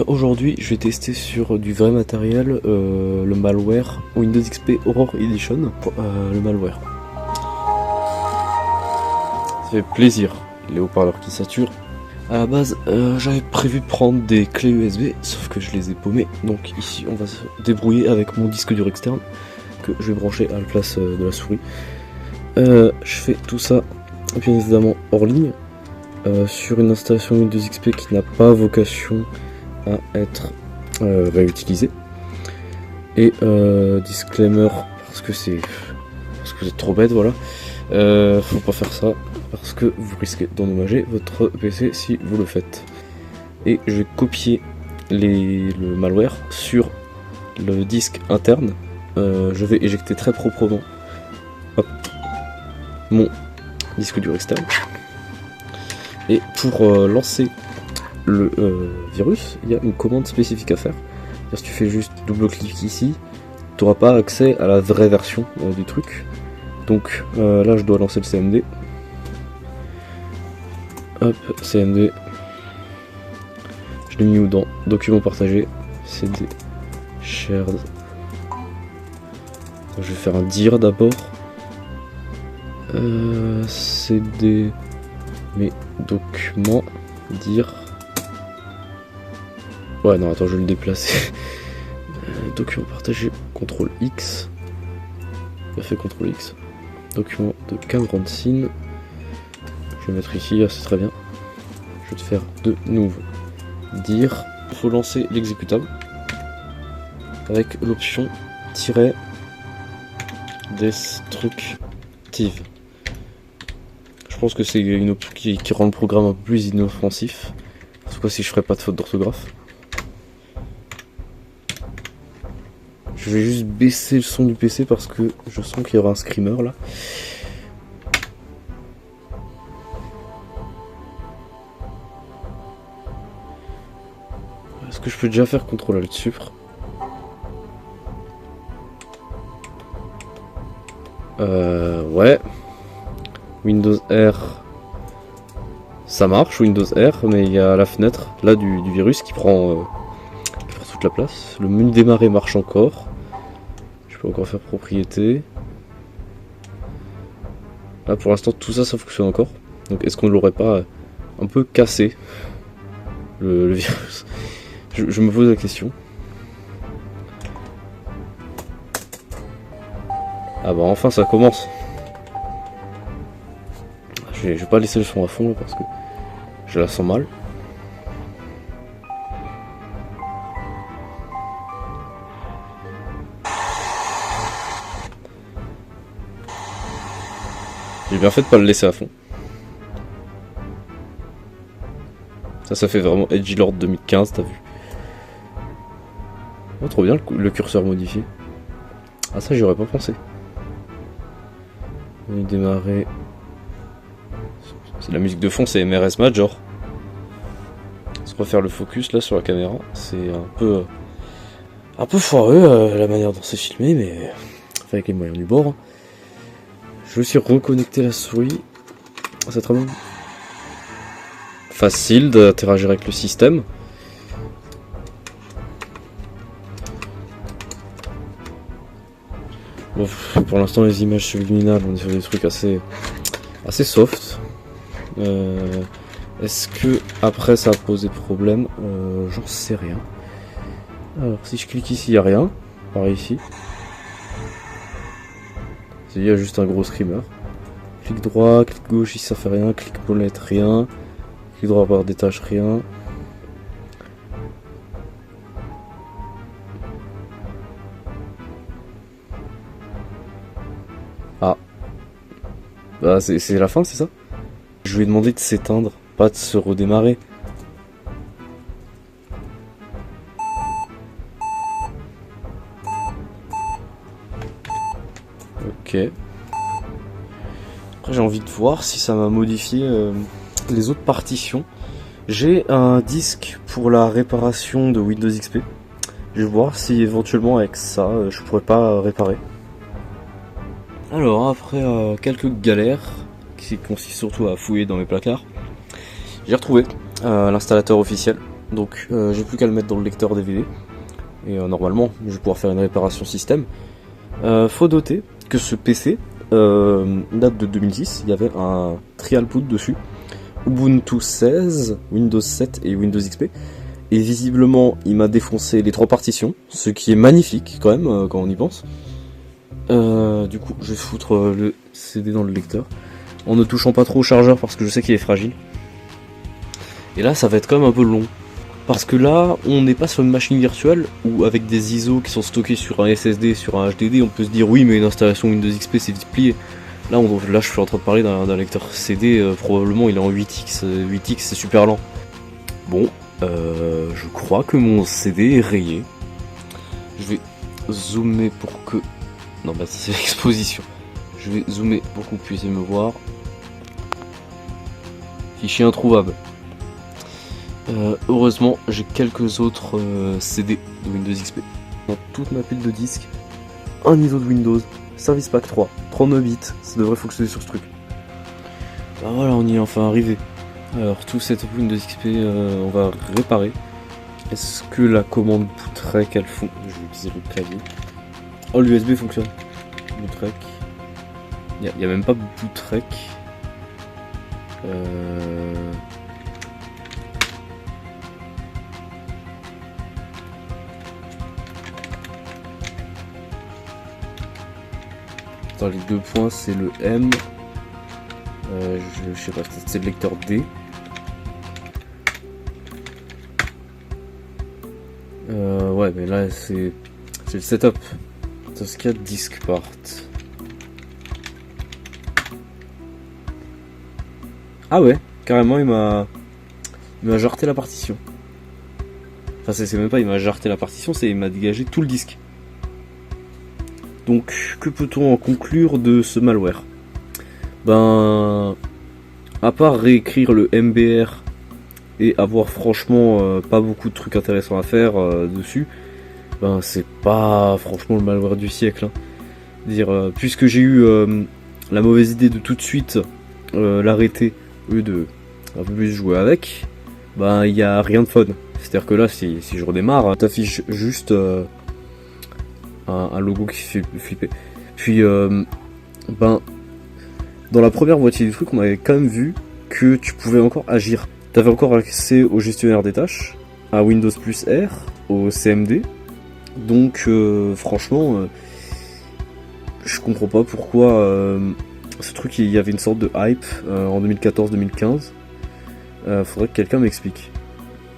Aujourd'hui, je vais tester sur du vrai matériel le malware Windows XP Aurora Edition. Le malware. Ça fait plaisir, les haut-parleurs qui saturent. À la base, j'avais prévu de prendre des clés USB, sauf que je les ai paumées. Donc ici, on va se débrouiller avec mon disque dur externe que je vais brancher à la place de la souris. Je fais tout ça, bien évidemment, hors ligne. Sur une installation Windows XP qui n'a pas vocation à être réutilisée. Et disclaimer, parce que vous êtes trop bête, voilà. Faut pas faire ça parce que vous risquez d'endommager votre PC si vous le faites. Et je vais copier le malware sur le disque interne. Je vais éjecter très proprement mon disque dur externe. Et pour lancer le virus, il y a une commande spécifique à faire. Si tu fais juste double-clic ici, tu n'auras pas accès à la vraie version du truc. Donc là, je dois lancer le CMD. Hop, CMD. Je l'ai mis où dans document partagé, CD, shared. Je vais faire un dir d'abord. CD, mes documents, dir. Ouais, non, attends, je vais le déplacer. Document partagé, CTRL X. Il a fait CTRL X. Document de Cameron Sin. Je vais mettre ici, c'est très bien. Je vais te faire de nouveau dire. Il faut lancer l'exécutable avec l'option -destructive. Je pense que c'est une option qui rend le programme un peu plus inoffensif. En tout cas, si je ferais pas de faute d'orthographe. Je vais juste baisser le son du PC parce que je sens qu'il y aura un screamer là. Est-ce que je peux déjà faire CTRL Alt Sup? Ouais. Windows R. Ça marche, Windows R, mais il y a la fenêtre là du virus qui prend toute la place. Le menu démarrer marche encore. Je peux encore faire propriété. Là pour l'instant tout ça fonctionne encore. Donc est-ce qu'on ne l'aurait pas un peu cassé le virus? Je me pose la question. Ah bah enfin ça commence. Je vais pas laisser le son à fond là parce que je la sens mal. J'ai bien fait de pas le laisser à fond. Ça fait vraiment Edgelord 2015, t'as vu. Oh, trop bien le curseur modifié. Ah ça j'y aurais pas pensé. On va démarrer. C'est la musique de fond, c'est MRS Major. On va refaire le focus là sur la caméra. C'est un peu foireux la manière dont c'est filmé, mais avec les moyens du bord. Je vais aussi reconnecter la souris. C'est très bon. Facile d'interagir avec le système. Bon, pour l'instant les images subliminales, on est sur des trucs assez soft. Est-ce que après ça a posé problème? J'en sais rien. Alors si je clique ici, il n'y a rien. Pareil ici. Il y a juste un gros screamer. Clic droit, clic gauche, ici ça fait rien. Clic molette, rien. Clic droit barre des tâches, rien. Ah. Bah c'est la fin, c'est ça? Je lui ai demandé de s'éteindre, pas de se redémarrer. Ok. Après j'ai envie de voir si ça m'a modifié les autres partitions. J'ai un disque pour la réparation de Windows XP. Je vais voir si éventuellement avec ça je pourrais pas réparer. Alors après quelques galères qui consistent surtout à fouiller dans mes placards, j'ai retrouvé l'installateur officiel Donc j'ai plus qu'à le mettre dans le lecteur DVD. Et normalement, je vais pouvoir faire une réparation système. Faut noter que ce PC date de 2010. Il y avait un trial boot dessus. Ubuntu 16, Windows 7 et Windows XP. Et visiblement, il m'a défoncé les 3 partitions. Ce qui est magnifique quand même, quand on y pense. Du coup, je vais foutre le CD dans le lecteur. En ne touchant pas trop au chargeur parce que je sais qu'il est fragile. Et là, ça va être quand même un peu long. Parce que là, on n'est pas sur une machine virtuelle où avec des ISO qui sont stockés sur un SSD, sur un HDD, on peut se dire oui, mais une installation Windows XP c'est vite plié. Là, je suis en train de parler d'un lecteur CD, probablement il est en 8X. 8X c'est super lent. Bon, je crois que mon CD est rayé. Je vais zoomer pour que... Non, bah c'est l'exposition. Je vais zoomer pour que vous puissiez me voir. Fichier introuvable. Heureusement, j'ai quelques autres CD de Windows XP. Dans toute ma pile de disques, un ISO de Windows, Service Pack 3, 39 bits, ça devrait fonctionner sur ce truc. Bah voilà, on y est enfin arrivé. Alors, tout cet Windows XP, on va réparer. Est-ce que la commande bootrec, elle fonctionne? Je vais utiliser le clavier. Oh, l'USB fonctionne. Bootrec. Il y a même pas bootrec. Attends, les 2 points c'est le M. Je sais pas, c'est le lecteur D. Ouais, mais là c'est le setup. Tosca disk part. Ah ouais, carrément il m'a jarté la partition. Enfin c'est même pas il m'a jarté la partition, c'est il m'a dégagé tout le disque. Donc que peut-on en conclure de ce malware? Ben, à part réécrire le MBR et avoir franchement pas beaucoup de trucs intéressants à faire dessus, ben c'est pas franchement le malware du siècle. Dire puisque j'ai eu la mauvaise idée de tout de suite l'arrêter au lieu de un peu plus jouer avec, ben il y a rien de fun. C'est-à-dire que là si je redémarre, t'affiches juste un logo qui fait flipper. Puis ben dans la première moitié du truc, on avait quand même vu que tu pouvais encore agir. T'avais encore accès au gestionnaire des tâches, à Windows plus R, au CMD. Donc franchement, je comprends pas pourquoi ce truc, il y avait une sorte de hype en 2014-2015. Faudrait que quelqu'un m'explique.